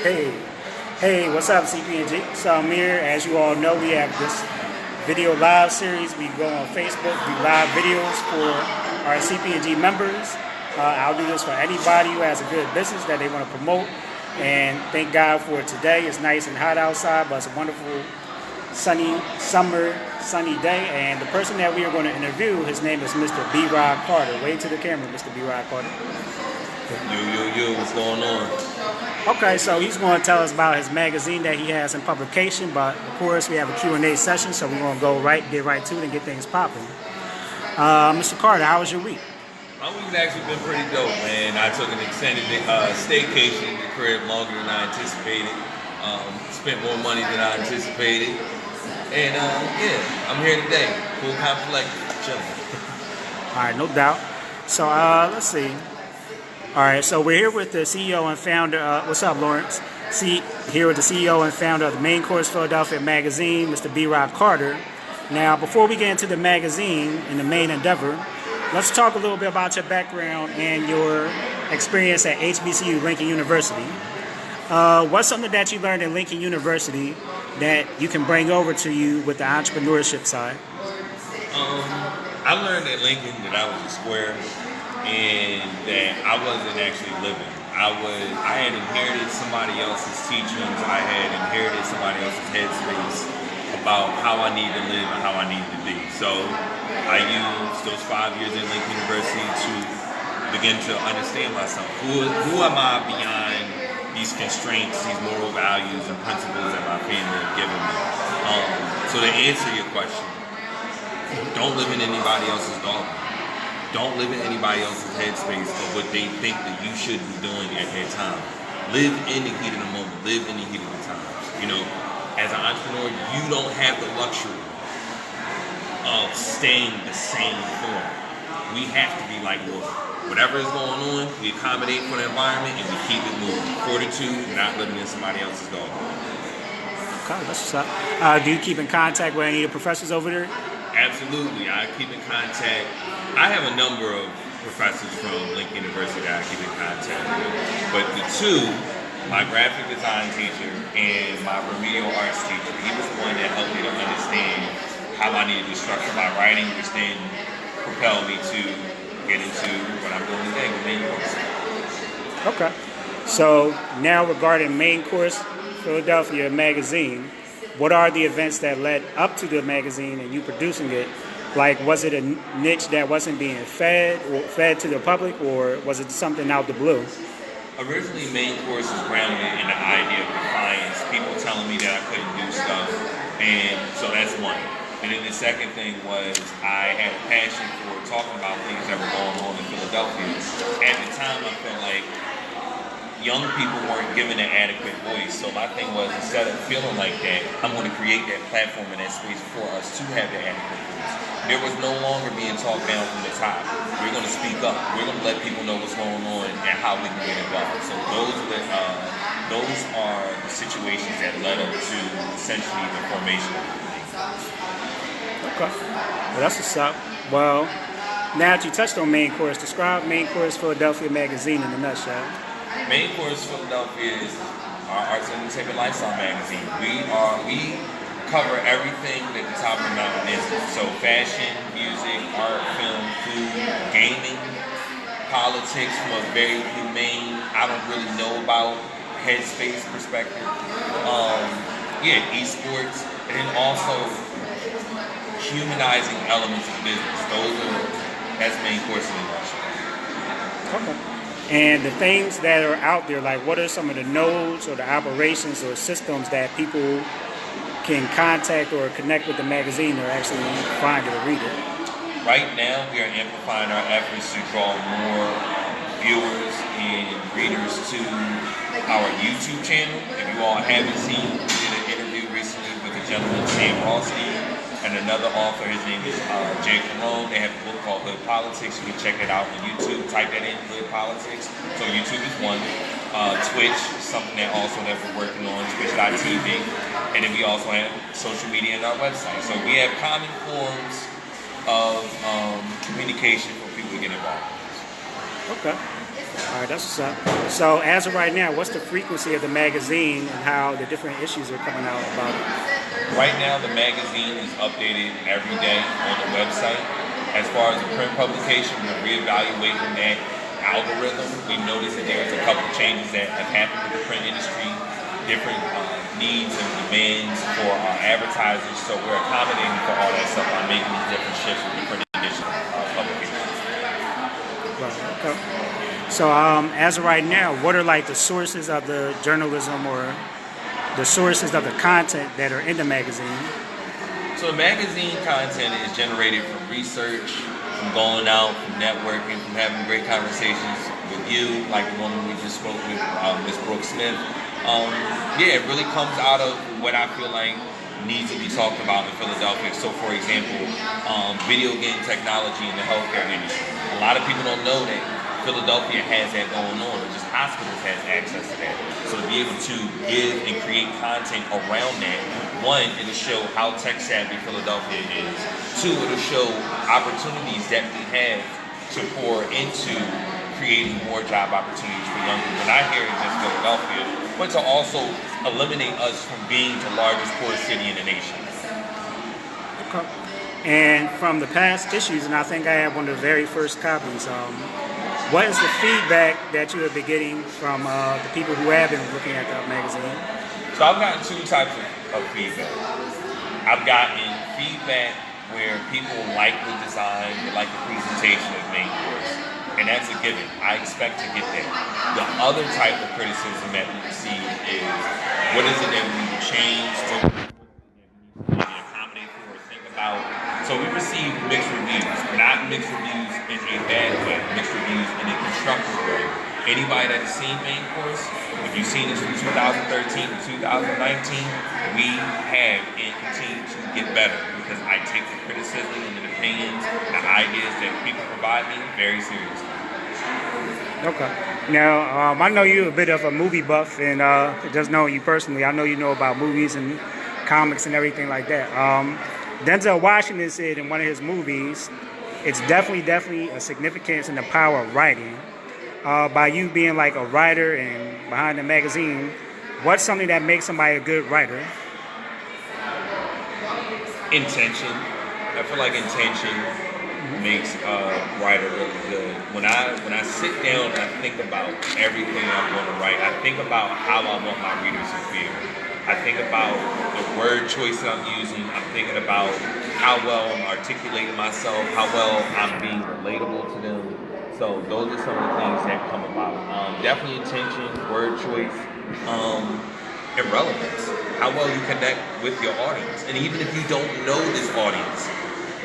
Hey, hey, what's up, CPNG? So I'm here. As you all know, we have this video live series. We go on Facebook, do live videos for our CPNG members. I'll do this for anybody who has a good business that they want to promote. And thank God for today. It's nice and hot outside, but it's a wonderful sunny day. And the person that we are going to interview, his name is Mr. B. Rod Carter. Wave to the camera, Mr. B. Rod Carter. Yo, what's going on? Okay, so he's going to tell us about his magazine that he has in publication, but of course we have a Q&A session, so we're going to get right to it and get things popping. Mr. Carter, how was your week? My week's actually been pretty dope, man. I took an extended staycation in the crib longer than I anticipated. Spent more money than I anticipated. And yeah, I'm here today. Full time collective, chilling. All right, no doubt. So let's see. All right, so we're here with the CEO and founder. What's up, Lawrence? Here with the CEO and founder of the Maincoursephl magazine, Mr. B. Rod Carter. Now, before we get into the magazine and the main endeavor, let's talk a little bit about your background and your experience at HBCU, Lincoln University. What's something that you learned at Lincoln University that you can bring over to you with the entrepreneurship side? I learned at Lincoln that I was a square and that I wasn't actually living. I had inherited somebody else's teachings. I had inherited somebody else's headspace about how I need to live and how I need to be. So I used those 5 years in Lincoln University to begin to understand myself. Who am I beyond these constraints, these moral values and principles that my family have given me? So to answer your question, don't live in anybody else's dogma. Don't live in anybody else's headspace of what they think that you should be doing at that time. Live in the heat of the moment. Live in the heat of the times. You know, as an entrepreneur, you don't have the luxury of staying the same form. We have to be like water. Whatever is going on, we accommodate for the environment and we keep it moving. Fortitude, not living in somebody else's dogma. Okay, that's what's up. Do you keep in contact with any of the professors over there? Absolutely, I keep in contact. I have a number of professors from Lincoln University that I keep in contact with, but the two, my graphic design teacher and my remedial arts teacher, he was the one that helped me to understand how I needed to structure my writing, which then propelled me to get into what I'm doing today with Maincourse. Okay, so now regarding Maincourse Philadelphia magazine, what are the events that led up to the magazine and you producing it? Like, was it a niche that wasn't being fed to the public, or was it something out the blue? Originally, Maincourse was grounded in the idea of defiance, people telling me that I couldn't do stuff, and so that's one. And then the second thing was I had a passion for talking about things that were going on in Philadelphia. At the time, I felt like young people weren't given an adequate voice. So my thing was, instead of feeling like that, I'm going to create that platform and that space for us to have the adequate voice. There was no longer being talked down from the top. We're going to speak up. We're going to let people know what's going on and how we can get involved. So those are the situations that led up to essentially the formation of the thing. Okay, well, that's what's up. Well, now that you touched on Maincourse, describe Maincourse Philadelphia magazine in a nutshell. Maincourse Philadelphia is our arts and entertainment lifestyle magazine. We cover everything that the top of the mountain is. So fashion, music, art, film, food, gaming, politics from a very humane, I don't really know about headspace perspective. Esports, and then also humanizing elements of business. That's Maincourse in a nutshell. Okay. And the things that are out there, like what are some of the nodes or the operations or systems that people can contact or connect with the magazine or actually find it or read it? Right now, we are amplifying our efforts to draw more viewers and readers to our YouTube channel. If you all haven't seen, we did an interview recently with a gentleman, Sam Rothstein, and another author. His name is Jay Carone. They have a book called Hood Politics. You can check it out on YouTube. Type that in, Hood Politics. So YouTube is one. Twitch is something that we're working on, Twitch.tv. And then we also have social media and our website. So we have common forms of communication for people to get involved. Okay. All right, that's what's up. So as of right now, what's the frequency of the magazine and how the different issues are coming out about it? Right now, the magazine is updated every day on the website. As far as the print publication, we're reevaluating that algorithm. We noticed that there's a couple changes that have happened with the print industry, different needs and demands for our advertisers. So we're accommodating for all that stuff by making these different shifts with the print edition publications. Right, okay. So as of right now, what are like the sources of the journalism or the sources of the content that are in the magazine? So the magazine content is generated from research, from going out, from networking, from having great conversations with you, like the one we just spoke with Ms. Brooke Smith. Yeah, it really comes out of what I feel like needs to be talked about in Philadelphia. So for example, video game technology in the healthcare industry. A lot of people don't know that Philadelphia has that going on, or just hospitals has access to that. So to be able to give and create content around that, one, it'll show how tech savvy Philadelphia is. Two, it'll show opportunities that we have to pour into creating more job opportunities for young people. Not here in just Philadelphia, but to also eliminate us from being the largest poorest city in the nation. Okay. And from the past issues, and I think I have one of the very first copies, what is the feedback that you have been getting from the people who have been looking at the magazine? So I've gotten two types of feedback. I've gotten feedback where people like the design, they like the presentation of Maincourse, and that's a given. I expect to get that. The other type of criticism that we receive is, what is it that we need to change, what is it that we need to accommodate for or think about? So we receive mixed reviews, not mixed reviews in a bad way, mixed reviews in a constructive way. Anybody that has seen Maincourse, if you've seen it from 2013 to 2019, we have and continue to get better because I take the criticism and the opinions, the ideas that people provide me very seriously. Okay. Now, I know you're a bit of a movie buff, and just knowing you personally, I know you know about movies and comics and everything like that. Denzel Washington said in one of his movies, it's definitely a significance in the power of writing. By you being like a writer and behind the magazine, what's something that makes somebody a good writer? Intention. I feel like intention makes a writer really good. When I sit down and I think about everything I'm going to write, I think about how I want my readers to feel. I think about the word choice that I'm using. I'm thinking about how well I'm articulating myself, how well I'm being relatable to them. So those are some of the things that come about. Definitely intention, word choice, and relevance. How well you connect with your audience. And even if you don't know this audience,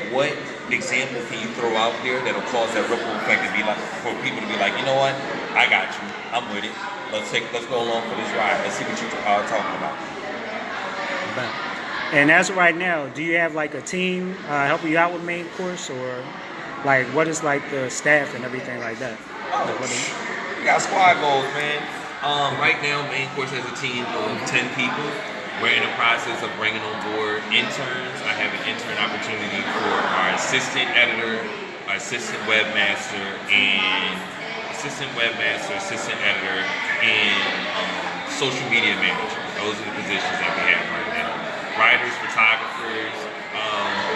what example can you throw out there that'll cause that ripple effect to be like, for people to be like, you know what, I got you, I'm with it. Let's go along for this ride. Let's see what you're talking about. And as of right now, do you have like a team helping you out with Maincourse, or like what is like the staff and everything like that? We got squad goals, man. Right now, Maincourse has a team of 10 people. We're in the process of bringing on board interns. I have an intern opportunity for our assistant editor, our assistant webmaster, assistant editor, and social media manager. Those are the positions that we have right now. Writers, photographers,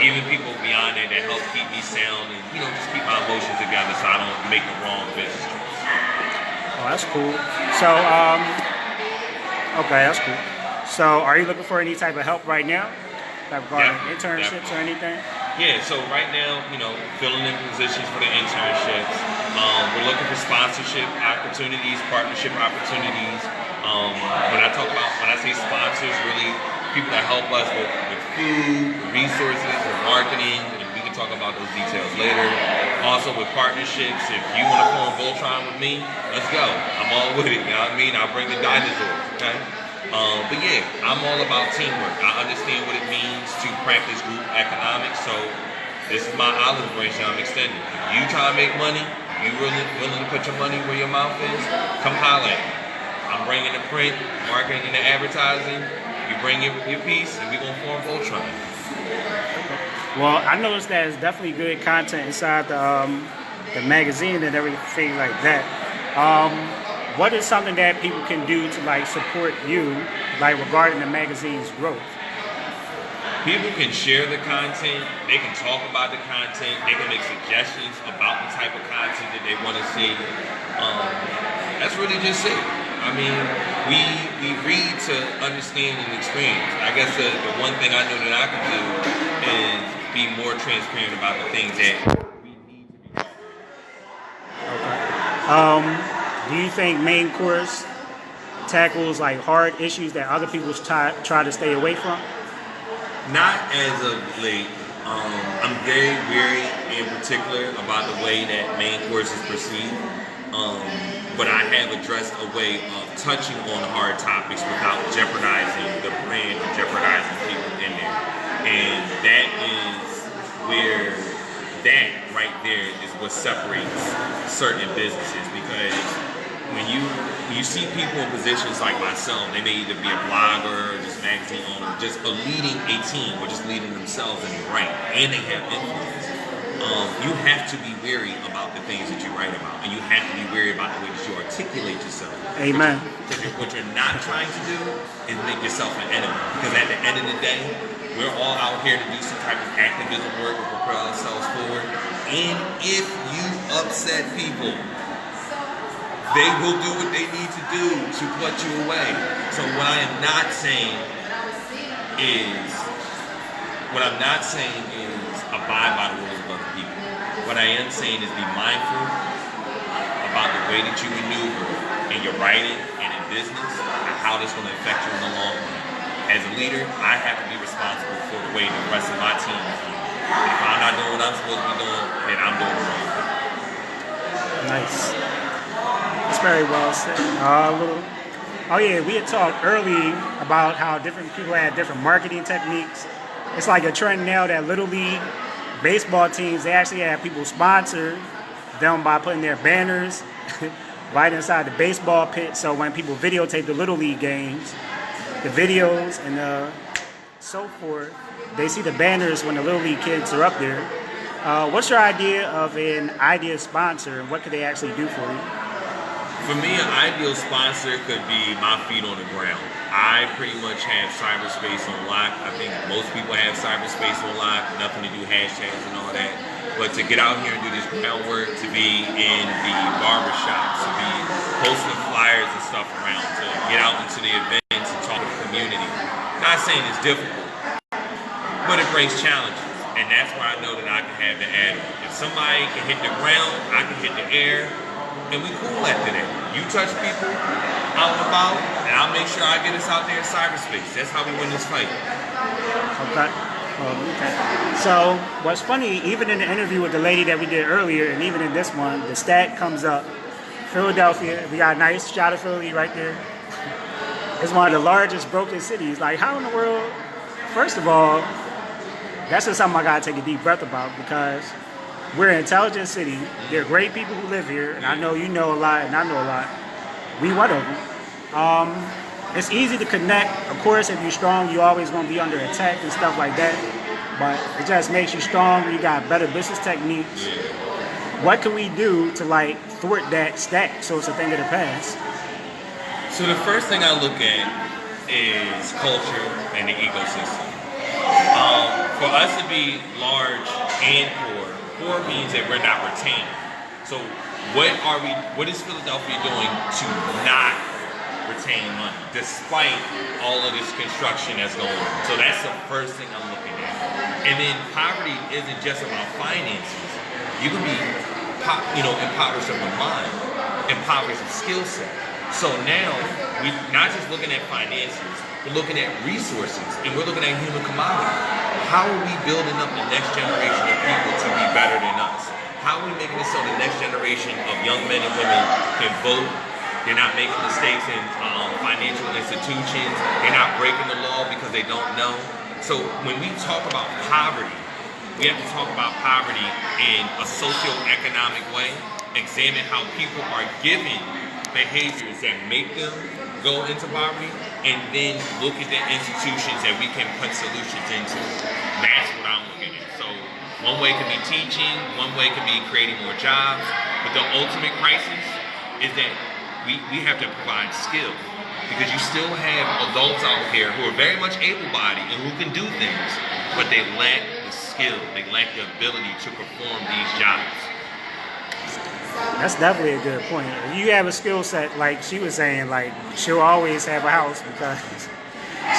even people beyond it that help keep me sound and just keep my emotions together so I don't make the wrong business choice. Oh, that's cool. So, okay, that's cool. So, are you looking for any type of help right now, like regarding internships or anything? Yeah. So right now, filling in positions for the internships. We're looking for sponsorship opportunities, partnership opportunities. When I say sponsors, really people that help us with food, resources, with marketing, and we can talk about those details later. Also with partnerships, if you want to form Voltron with me, let's go. I'm all with it, you know what I mean? I'll bring the dinosaurs, okay? But yeah, I'm all about teamwork. I understand what it means to practice group economics, so this is my olive branch that I'm extending. If you try to make money, you really willing to put your money where your mouth is, come holler at me. I'm bringing the print, marketing, and the advertising. You bring your piece, and we're going to form Voltron. Well, I noticed that it's definitely good content inside the magazine and everything like that. What is something that people can do to like support you, like regarding the magazine's growth? People can share the content. They can talk about the content. They can make suggestions about the type of content that they want to see. That's really just it. I mean, we read to understand and experience. I guess the one thing I know that I can do is be more transparent about the things that we need to be talking about. Do you think main course tackles like hard issues that other people try to stay away from? Not as of late. I'm very wary in particular about the way that main course is perceived. But I have addressed a way of touching on hard topics without jeopardizing the brand or jeopardizing people in there. And that is where that right there is what separates certain businesses, because when you see people in positions like myself, they may either be a blogger or just magazine owner, just leading a team or just leading themselves in the right, and they have influence. You have to be wary about the things that you write about, and you have to be wary about the way that you articulate yourself. Amen. What you're not trying to do is make yourself an enemy, because at the end of the day, we're all out here to do some type of activism work or propel ourselves forward. And if you upset people, they will do what they need to do to put you away. So what I am not saying is abide by the rules of other people. What I am saying is be mindful about the way that you maneuver in your writing and in business and how that's going to affect you in the long run. As a leader, I have to be responsible for the way the rest of my team is doing. If I'm not doing what I'm supposed to be doing, then I'm doing it wrong. Nice. That's very well said. We had talked early about how different people had different marketing techniques. It's like a trend now that Little League baseball teams, they actually have people sponsor them by putting their banners right inside the baseball pit. So when people videotape the Little League games, the videos and so forth, they see the banners when the Little League kids are up there. What's your idea of an ideal sponsor, and what could they actually do for you? For me, an ideal sponsor could be my feet on the ground. I pretty much have cyberspace on lock. I think most people have cyberspace on lock, nothing to do hashtags and all that. But to get out here and do this groundwork, to be in the barbershops, to be posting flyers and stuff around, to get out into the events and talk to the community. Not saying it's difficult, but it brings challenges. And that's why I know that I can have the add-on. If somebody can hit the ground, I can hit the air, and we cool after that. You touch people out and about, and I'll make sure I get us out there in cyberspace. That's how we win this fight. Okay. So what's funny, even in the interview with the lady that we did earlier, and even in this one, the stat comes up. Philadelphia, we got a nice shot of Philly right there. It's one of the largest broken cities. Like, how in the world? First of all, that's just something I gotta take a deep breath about, because we're an intelligent city. There are great people who live here, and I know you know a lot, and I know a lot. We one of them. It's easy to connect. Of course, if you're strong, you're always going to be under attack and stuff like that. But it just makes you stronger. You got better business techniques. What can we do to like thwart that stack so it's a thing of the past? So the first thing I look at is culture and the ecosystem. For us to be large and poor means that we're not retaining. So what is Philadelphia doing to not retain money, despite all of this construction that's going on? So that's the first thing I'm looking at. And then poverty isn't just about finances. You can be, impoverished of the mind, impoverished of skill set. So now we're not just looking at finances, we're looking at resources, and we're looking at human commodity. How are we building up the next generation of people to be better than us? How are we making it so the next generation of young men and women can vote? They're not making mistakes in financial institutions. They're not breaking the law because they don't know. So when we talk about poverty, we have to talk about poverty in a socioeconomic way, examine how people are given behaviors that make them go into poverty, and then look at the institutions that we can put solutions into. That's what I'm looking at. So one way could be teaching, one way could be creating more jobs, but the ultimate crisis is that we have to provide skill. Because you still have adults out here who are very much able-bodied and who can do things, but they lack the skill, they lack the ability to perform these jobs. That's definitely a good point. If you have a skill set, like she was saying, like she'll always have a house because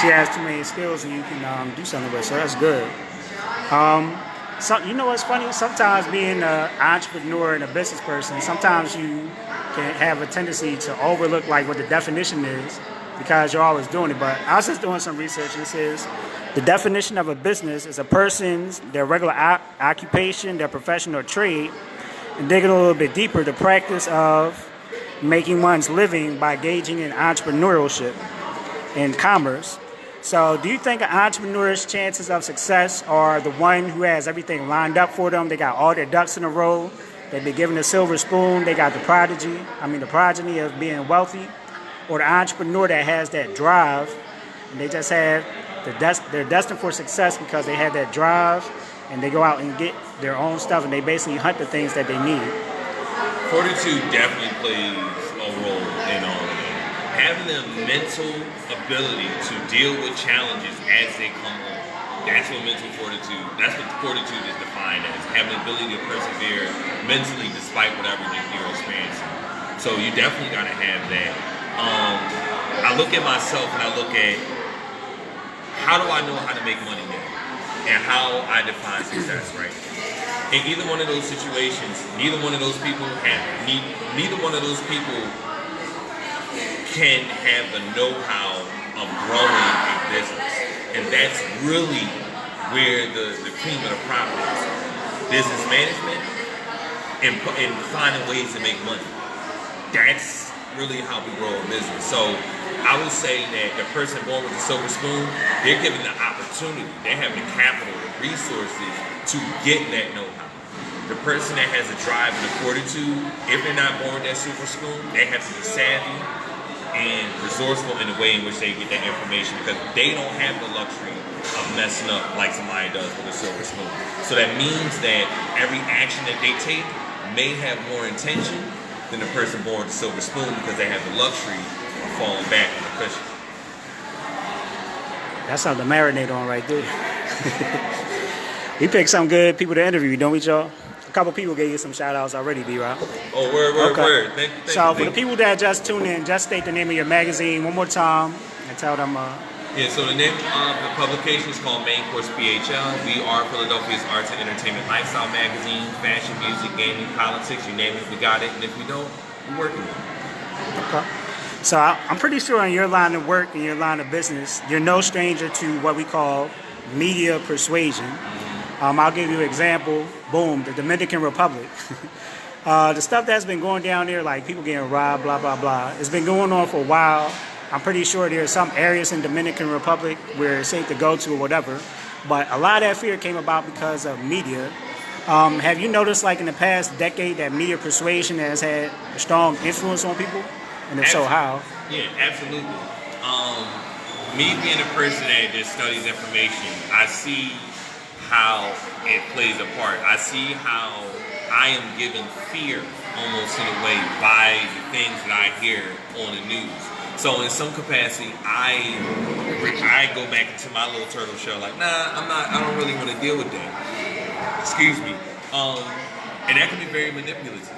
she has too many skills and you can do something with it. So that's good. So you know what's funny? Sometimes being an entrepreneur and a business person, sometimes you can have a tendency to overlook like what the definition is because you're always doing it. But I was just doing some research and it says the definition of a business is a person's, their regular occupation, their profession or trade, and digging a little bit deeper, the practice of making one's living by engaging in entrepreneurship and commerce. So do you think an entrepreneur's chances of success are the one who has everything lined up for them? They got all their ducks in a row. They've been given a silver spoon. They got the progeny of being wealthy, or the entrepreneur that has that drive, and they just have they're destined for success because they have that drive, and they go out and get their own stuff, and they basically hunt the things that they need. Fortitude definitely plays a role in all of that. Having the mental ability to deal with challenges as they come on. That's what that's what fortitude is defined as. Having the ability to persevere mentally despite whatever you're experiencing. So you definitely got to have that. I look at myself and I look at how do I know how to make money now? And how I define success, right? In either one of those situations, neither one of those people can have the know-how of growing a business. And that's really where the cream of the crop is. Business management and finding ways to make money. That's really how we grow a business. So I would say that the person born with the silver spoon, they're given the opportunity. They have the capital, the resources to get that know-how. The person that has the drive and the fortitude, if they're not born with that silver spoon, they have to be savvy and resourceful in the way in which they get that information because they don't have the luxury of messing up like somebody does with a silver spoon. So that means that every action that they take may have more intention than the person born with the silver spoon because they have the luxury of falling back on the cushion. That's something to marinate on right there. We picked some good people to interview, don't we, y'all? A couple people gave you some shout outs already, B-Rock. Oh, word. Thank you. So for the people that just tune in, just state the name of your magazine one more time and tell them. Yeah, so the name of the publication is called Maincourse PHL. We are Philadelphia's arts and entertainment lifestyle magazine, fashion, music, gaming, politics, you name it, we got it. And if we don't, we're working on it. Okay. So I'm pretty sure in your line of work, in your line of business, you're no stranger to what we call media persuasion. I'll give you an example. Boom, the Dominican Republic. The stuff that's been going down there, like people getting robbed, blah, blah, blah, it's been going on for a while. I'm pretty sure there are some areas in Dominican Republic where it's safe to go to or whatever. But a lot of that fear came about because of media. Have you noticed, like in the past decade, that media persuasion has had a strong influence on people? And if so, how? Yeah, absolutely. Me being a person that just studies information, I see how it plays a part. I see how I am given fear almost in a way by the things that I hear on the news. So in some capacity, I go back into my little turtle shell like, I don't really want to deal with that. Excuse me. And that can be very manipulative.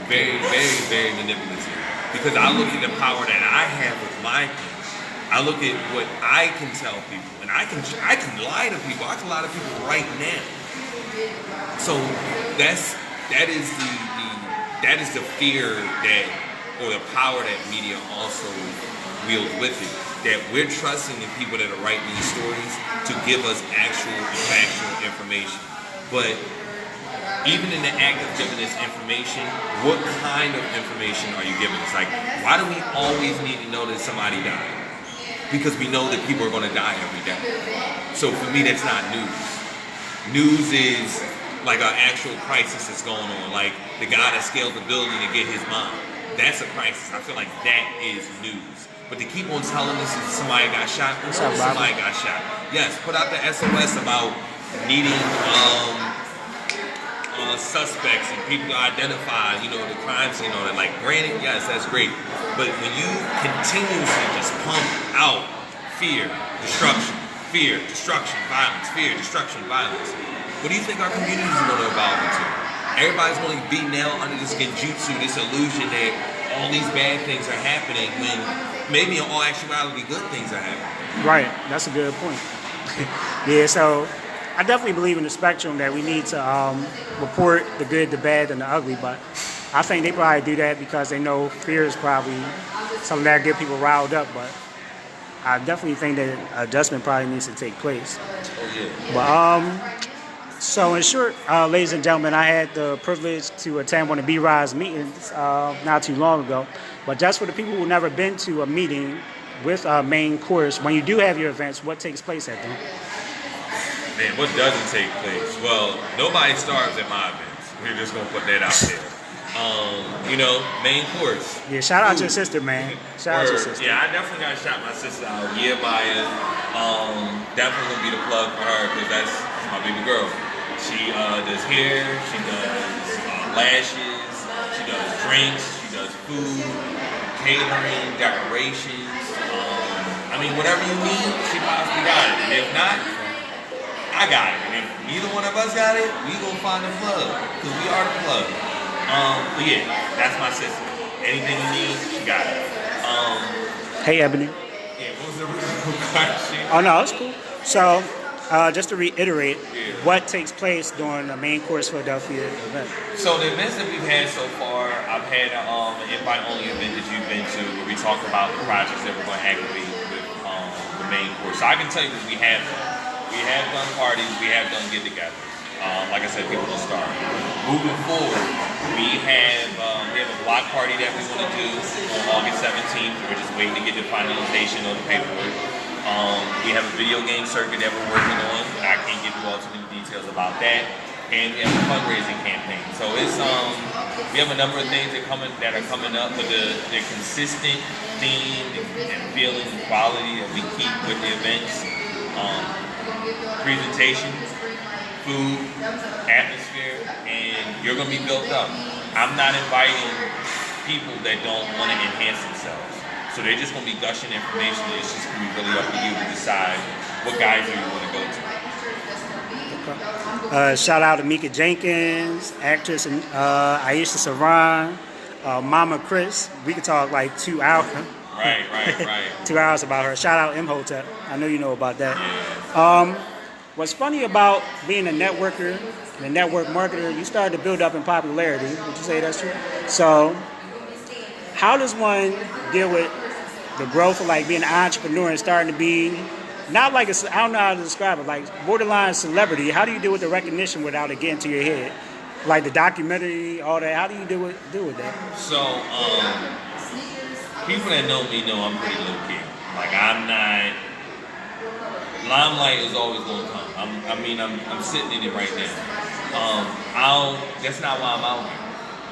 Very, very, very manipulative. Because I look at the power that I have with my things. I look at what I can tell people, and I can lie to people. I can lie to people right now. So that is the fear or the power that media also wields with it. That we're trusting the people that are writing these stories to give us actual and factual information. But even in the act of giving us information, what kind of information are you giving us? Like, why do we always need to know that somebody died? Because we know that people are going to die every day. So for me, that's not news. News is like an actual crisis that's going on. Like the guy that scaled the building to get his mom. That's a crisis. I feel like that is news. But to keep on telling us that somebody got shot, somebody got shot. Yes, put out the SOS about needing suspects and people to identify, you know, the crime scene on it. Like, granted, yes, that's great. But when you continuously just pump out fear, destruction, violence, fear, destruction, violence, what do you think our community is going to evolve into? Everybody's going to be now under this genjutsu, this illusion that all these bad things are happening when maybe in all actuality good things are happening. Right, that's a good point. Yeah, so I definitely believe in the spectrum that we need to report the good, the bad, and the ugly, but I think they probably do that because they know fear is probably something that get people riled up, but I definitely think that adjustment probably needs to take place. Oh, yeah. But so in short, ladies and gentlemen, I had the privilege to attend one of B-Rod's meetings not too long ago, but just for the people who've never been to a meeting with Main Course, when you do have your events, what takes place at them? Man, what doesn't take place? Well, nobody starves at my events. We're just gonna put that out there. You know, Main Course. Yeah, shout out to your sister, man. Shout out to your sister. Yeah, I definitely gotta shout my sister out. Yeah, Maya. Definitely gonna be the plug for her because that's my baby girl. She does hair, she does lashes, she does drinks, she does food, catering, decorations. I mean, whatever you need, she possibly got it. And if not, I got it. And if neither one of us got it, we gonna find the plug because we are the plug. But yeah, that's my sister. Anything you need, she got it. Hey, Ebony. Yeah, what was the original question? Oh, no, it's cool. So, just to reiterate, what takes place during the Main Course Philadelphia event? So the events that we've had so far, I've had an invite-only event that you've been to where we talk about the projects that we're going to activate with the Main Course. So I can tell you that we have done parties, we have done get-togethers. Like I said, people will start. Moving forward, we have a block party that we want to do on August 17th. We're just waiting to get the finalization of the paperwork. We have a video game circuit that we're working on. I can't give you all too many details about that. And we have a fundraising campaign. So it's we have a number of things that are coming up, but the consistent theme and feeling and quality that we keep with the events, presentations, food, atmosphere, and you're going to be built up. I'm not inviting people that don't want to enhance themselves. So they're just going to be gushing information. It's just going to be really up to you to decide what guys you want to go to. Okay. Shout out to Mika Jenkins, actress Aisha Saran, Mama Chris. We could talk like 2 hours. Right. 2 hours about her. Shout out Imhotep. I know you know about that. Yeah. What's funny about being a networker and a network marketer, you started to build up in popularity. Would you say that's true? So, how does one deal with the growth of like being an entrepreneur and starting to be not like I don't know how to describe it, like borderline celebrity? How do you deal with the recognition without it getting to your head? Like the documentary, all that. How do you deal with that? So, people that know me know I'm pretty low key. Like I'm not. Limelight is always going to come. I'm sitting in it right now. That's not why I'm out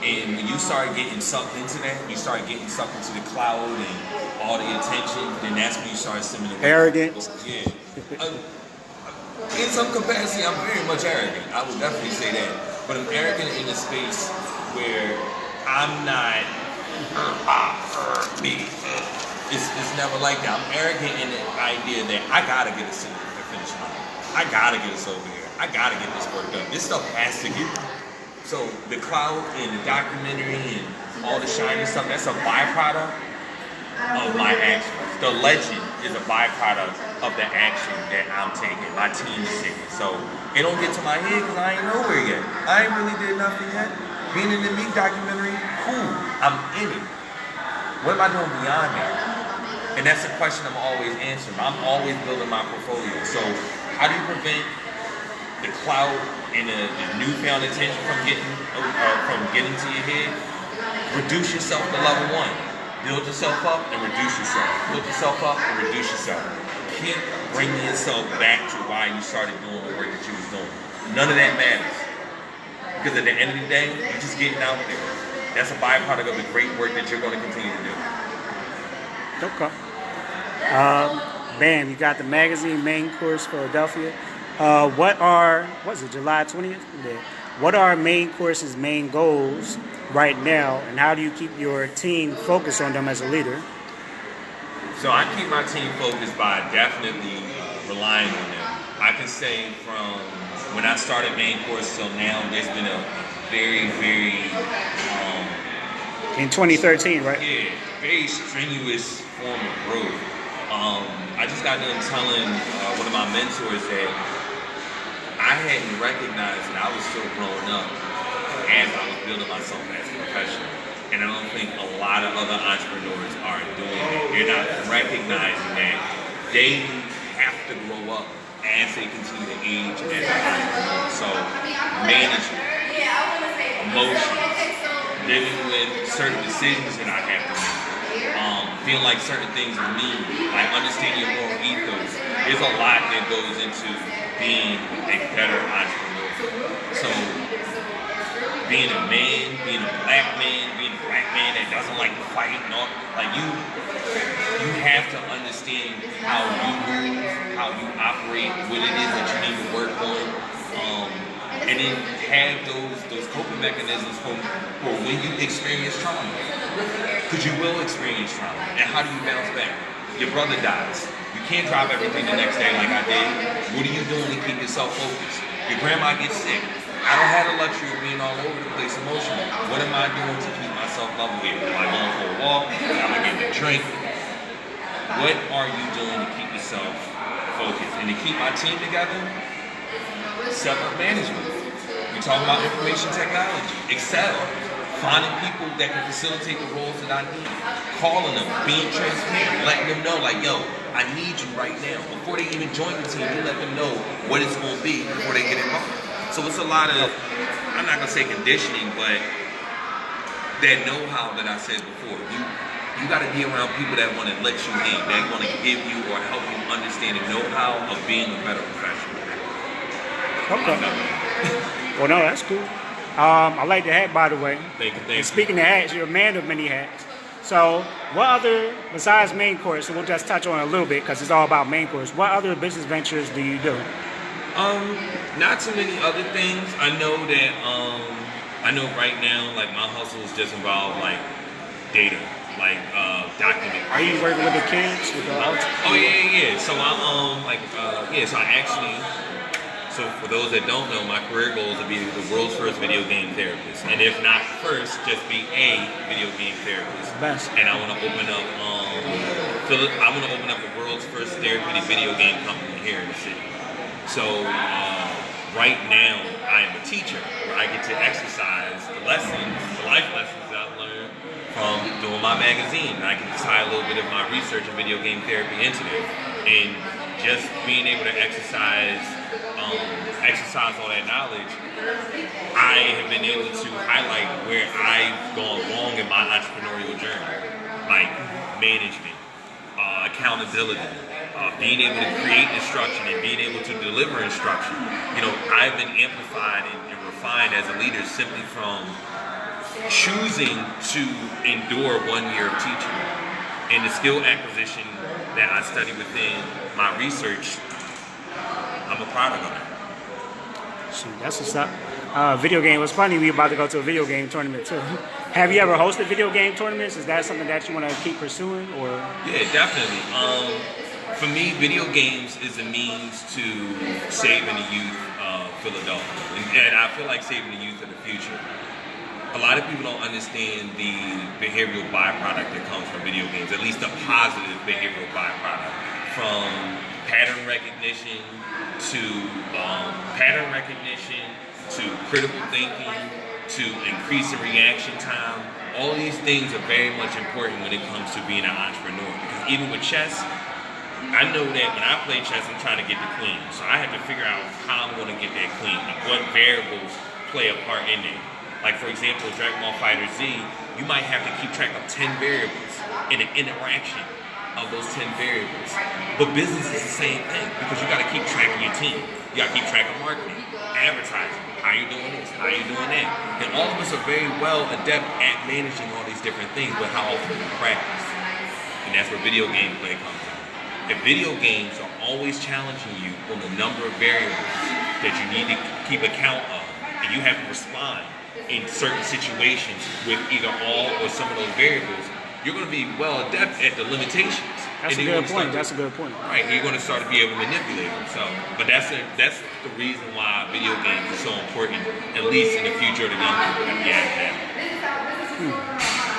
here. And when you start getting sucked into that, you start getting sucked into the cloud and all the attention, then that's when you start simming away. Arrogance. Yeah. In some capacity, I'm very much arrogant. I would definitely say that. But I'm arrogant in a space where I'm not me. It's never like that. I'm arrogant in the idea that I gotta get us to the finish line. I gotta get us over here. I gotta get this work done. This stuff has to get done. So the cloud and the documentary and all the shiny stuff, that's a byproduct of my actions. The legend is a byproduct of the action that I'm taking, my team is taking. So it don't get to my head because I ain't nowhere yet. I ain't really did nothing yet. Being in the Meek documentary, cool. I'm in it. What am I doing beyond that? And that's the question I'm always answering. I'm always building my portfolio. So how do you prevent the clout and the newfound attention from getting to your head? Reduce yourself to level 1. Build yourself up and reduce yourself. Build yourself up and reduce yourself. Keep bringing yourself back to why you started doing the work that you was doing. None of that matters. Because at the end of the day, you're just getting out there. That's a byproduct of the great work that you're going to continue to do. Okay. Bam, you got the magazine Main Course Philadelphia. What's it, July 20th? Yeah. what are Maincourse's main goals right now, and how do you keep your team focused on them as a leader? So I keep my team focused by definitely relying on them. I can say from when I started Maincourse till now, there's been a very, very In 2013, right? yeah, very strenuous form of growth. I just got done telling one of my mentors that I hadn't recognized that I was still growing up as I was building myself as a professional. And I don't think a lot of other entrepreneurs are doing it. They're not recognizing that they have to grow up as they continue to age as an entrepreneur. So management, emotions, living with certain decisions that I have to make. Feel like certain things mean, like understanding your moral ethos. There's a lot that goes into being a better entrepreneur. So being a man, being a black man that doesn't like to fight, and all, like you have to understand how you move, how you operate, what it is that you need to work on, and then have those coping mechanisms for when you experience trauma. Because you will experience trauma. And how do you bounce back? Your brother dies. You can't drop everything the next day like I did. What are you doing to keep yourself focused? Your grandma gets sick. I don't have the luxury of being all over the place emotionally. What am I doing to keep myself level-headed? Am I going for a walk? Am I getting a drink? What are you doing to keep yourself focused? And to keep my team together, separate management. We talk about information technology, Excel. Finding people that can facilitate the roles that I need. Calling them, being transparent, letting them know, like, yo, I need you right now. Before they even join the team, you let them know what it's going to be before they get involved. So it's a lot of, I'm not going to say conditioning, but that know-how that I said before. You got to be around people that want to let you in, that want to give you or help you understand the know-how of being a better professional. Okay. Well, no, that's cool. I like the hat, by the way. Thank you. And speaking of hats, you're a man of many hats. So, what other, besides Maincourse, and we'll just touch on it a little bit because it's all about Maincourse, what other business ventures do you do? Not too many other things. I know that, right now, like my hustle is just involved like data, like document. Are you working with the kids? With the yeah. So So for those that don't know, my career goal is to be the world's first video game therapist. And if not first, just be a video game therapist. Best. And I want to open up the world's first therapeutic video game company here in the city. So right now, I am a teacher where I get to exercise the life lessons that I've learned from doing my magazine. And I can tie a little bit of my research in video game therapy into it. And just being able to exercise all that knowledge, I have been able to highlight where I've gone wrong in my entrepreneurial journey, like management, accountability, being able to create instruction and being able to deliver instruction. I've been amplified and refined as a leader simply from choosing to endure 1 year of teaching. And the skill acquisition that I study within my research, I'm a product of it. Shoot, that's what's up. Video game was funny. We about to go to a video game tournament too. Have you ever hosted video game tournaments? Is that something that you want to keep pursuing, or? Yeah, definitely. For me, video games is a means to saving the youth of Philadelphia, and I feel like saving the youth of the future. A lot of people don't understand the behavioral byproduct that comes from video games, at least the positive behavioral byproduct, from pattern recognition to critical thinking to increasing reaction time. All these things are very much important when it comes to being an entrepreneur, because even with chess, I know that when I play chess, I'm trying to get the queen. So I have to figure out how I'm going to get that queen and what variables play a part in it. Like, for example, Dragon Ball Fighter Z, you might have to keep track of 10 variables in an interaction of those 10 variables. But business is the same thing, because you got to keep track of your team. You got to keep track of marketing, advertising, how you doing this, how you doing that. And all of us are very well adept at managing all these different things, but how often do we practice? And that's where video game play comes in. If video games are always challenging you on the number of variables that you need to keep account of and you have to respond in certain situations with either all or some of those variables, you're going to be well adept at the limitations. That's a good point. That's a good point. Right, you're going to start to be able to manipulate them. So, but that's the reason why video games are so important, at least in the future of the young people that we have now.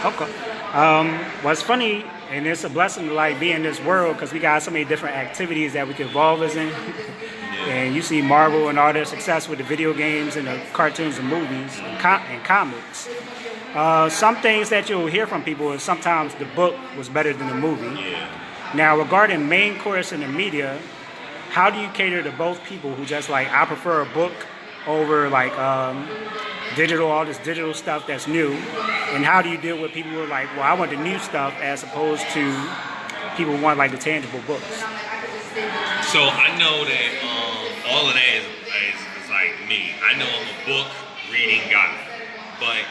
Okay. What's funny, and it's a blessing to like be in this world because we got so many different activities that we can involve us in. And you see Marvel and all their success with the video games and the cartoons and movies and comics. Some things that you'll hear from people is sometimes the book was better than the movie. Yeah. Now, regarding main course in the media, how do you cater to both people who just like, I prefer a book over like digital, all this digital stuff that's new? And how do you deal with people who are like, well, I want the new stuff as opposed to people who want like the tangible books? So I know that all of that is like me. I know I'm a book reading guy, but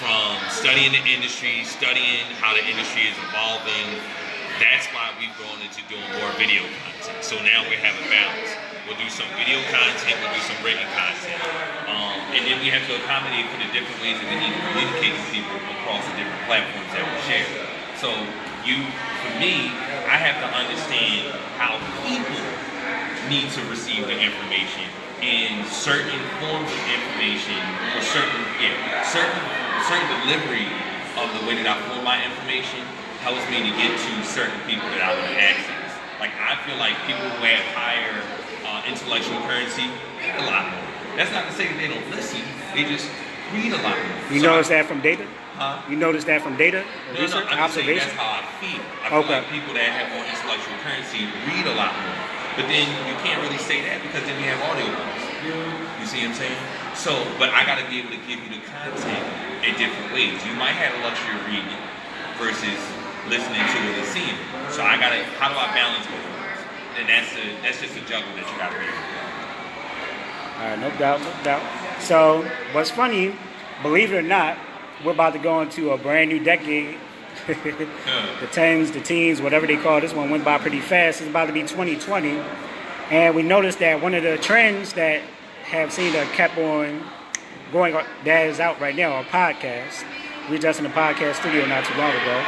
from studying the industry, studying how the industry is evolving, that's why we've gone into doing more video content. So now we have a balance. We'll do some video content, we'll do some written content. And then we have to accommodate for the different ways that we need to communicate with people across the different platforms that we share. So for me, I have to understand how people need to receive the information in certain forms of information or certain delivery of the way that I form my information helps me to get to certain people that I want to access. Like I feel like people who have higher intellectual currency read a lot more. That's not to say that they don't listen, they just read a lot more. You notice that from data? Huh? You notice that from data, research, I'm just saying observation? that's how I feel. I feel like people that have more intellectual currency read a lot more. But then you can't really say that because then we have audio books. You see what I'm saying? So, but I got to be able to give you the content in different ways. You might have the luxury of reading it versus listening to it and seeing it. So I got to, how do I balance both of those? And that's just a juggle that you got to be able to do. All right, no doubt, no doubt. So, what's funny, believe it or not, we're about to go into a brand new decade. The tens, the teens, whatever they call it. This one went by pretty fast. It's about to be 2020. And we noticed that one of the trends that have seen that kept on going, that is out right now, our podcast. We were just in a podcast studio not too long ago.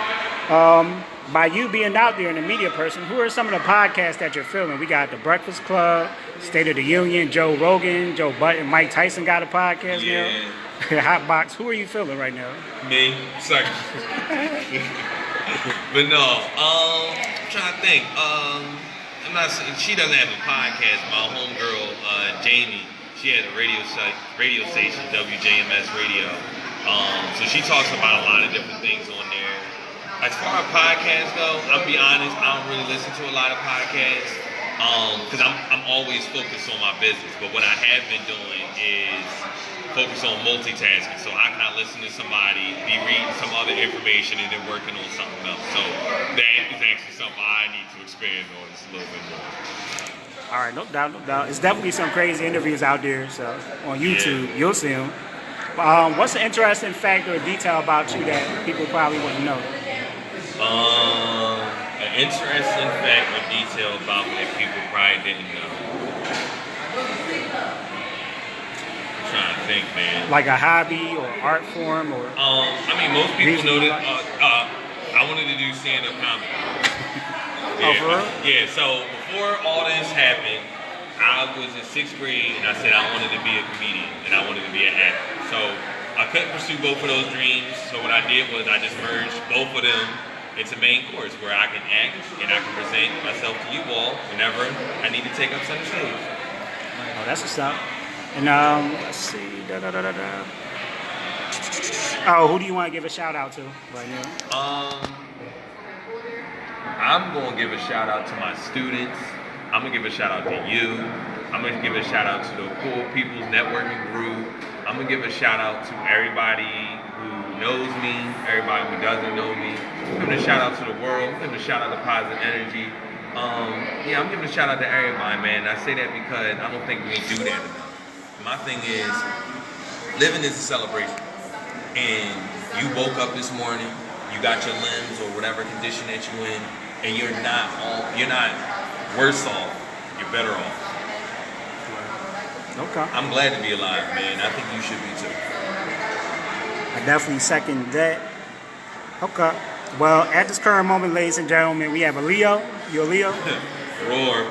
By you being out there and a media person, who are some of the podcasts that you're filming? We got The Breakfast Club, State of the Union, Joe Rogan, Joe Budden, Mike Tyson got a podcast now. Hotbox. Who are you filming right now? Me, sorry. But no, I'm trying to think. I'm not. She doesn't have a podcast. My homegirl, Jamie, she has a radio station, WJMS Radio. So she talks about a lot of different things on there. As far as podcasts go, I'll be honest, I don't really listen to a lot of podcasts because I'm always focused on my business. But what I have been doing is focus on multitasking. So I can listen to somebody, be reading some other information, and then working on something else. So that is actually something I need to expand on just a little bit more. All right, no doubt, no doubt. It's definitely some crazy interviews out there. So on YouTube, you'll see them. What's an interesting fact or detail about you that people probably wouldn't know? An interesting fact or detail about me that people probably didn't know. I'm trying to think, man. Like a hobby or art form or? I mean, most people know that I wanted to do stand-up comedy. Oh, for real? Yeah, so before all this happened, I was in 6th grade and I said I wanted to be a comedian and I wanted to be an actor. So I couldn't pursue both of those dreams. So what I did was I just merged both of them into main course where I can act and I can present myself to you all whenever I need to take up center stage. Oh, that's what's up. And let's see. Oh, who do you want to give a shout out to right now? I'm going to give a shout out to my students. I'm going to give a shout out to you. I'm going to give a shout out to the Cool People's Networking Group. I'm going to give a shout out to everybody who knows me, everybody who doesn't know me. I'm giving a shout out to the world. I'm giving a shout out to Positive Energy. I'm giving a shout out to everybody, man. I say that because I don't think we do that enough. My thing is, living is a celebration. And you woke up this morning, you got your limbs or whatever condition that you're in, and you're not worse off, you're better off. Okay. I'm glad to be alive, man. I think you should be too. I definitely second that. Okay. Well, at this current moment, ladies and gentlemen, we have a Leo. You a Leo? Roar.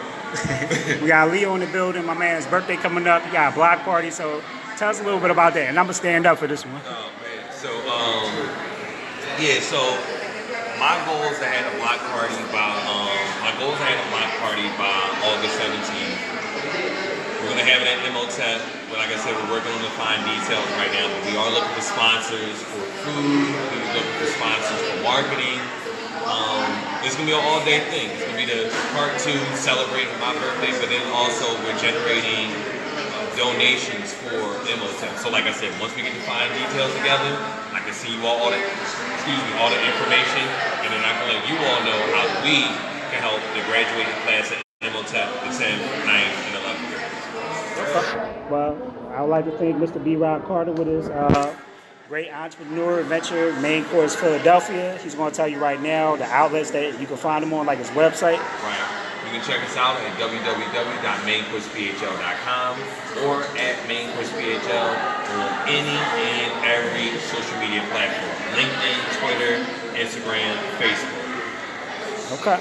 We got Leo in the building. My man's birthday coming up. He got a block party. So tell us a little bit about that. And I'm going to stand up for this one. Oh, man. So, so my goal is to have a block party by, August 17th. We're going to have it at Imhotep, but like I said, we're working on the fine details right now. But we are looking for sponsors for food. We're looking for sponsors for marketing. It's going to be an all-day thing. It's going to be the part 2 celebrating my birthday, but then also we're generating donations for Imhotep. So like I said, once we get the fine details together, I can see you all the information, and then I can let you all know how we can help the graduating class at Imhotep, the 10th, 9th, and 11th grades. Well, I would like to thank Mr. B. Rock Carter with his great entrepreneur venture, Maincourse Philadelphia. He's going to tell you right now the outlets that you can find him on, like his website. Right. You can check us out at www.maincoursephl.com or at Maincoursephl on any and every social media platform. LinkedIn, Twitter, Instagram, Facebook. Okay.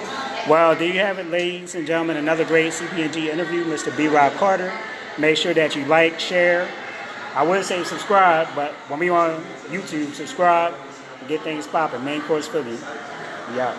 Well, there you have it, ladies and gentlemen. Another great CPNG interview, Mr. B. Rock Carter. Make sure that you like, share. I would say subscribe, but when we on YouTube, subscribe and get things popping. Maincourse Philly. Yeah.